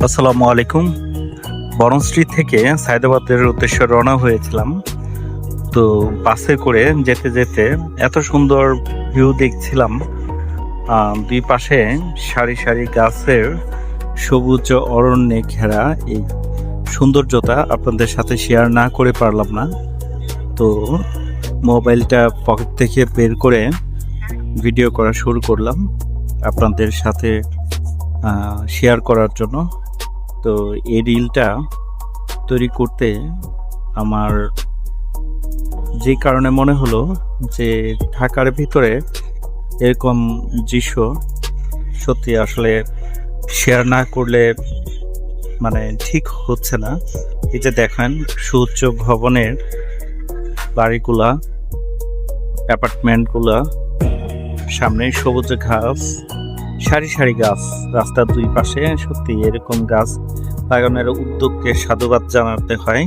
আসসালামু আলাইকুম। বরণশ্রী থেকে সায়দাবাদের উদ্দেশ্যে রওনা হয়েছিলাম। তো বাসে করে যেতে যেতে এত সুন্দর ভিউ দেখছিলাম। দুই পাশে সারি সারি গাছের সবুজ অরণ্যে ঘেরা এই সৌন্দর্যতা আপনাদের সাথে শেয়ার না করে পারলাম না। তো মোবাইলটা পকেট থেকে বের করে ভিডিও করা শুরু করলাম আপনাদের সাথে শেয়ার করার জন্য। তো এই রিলটা তৈরি করতে আমার যে কারণে মনে হলো যে ঢাকার ভিতরে এরকম দৃশ্য সত্যি আসলে শেয়ার না করলে মানে ঠিক হচ্ছে না। এই যে দেখেন সুউচ্চ ভবনের বাড়িগুলা, অ্যাপার্টমেন্টগুলা, সামনে সবুজ ঘাস, সারি সারি গাছ রাস্তার দুই পাশে। সত্যি এরকম গাছ লাগানোর উদ্যোগকে সাধুবাদ জানাতে হয়।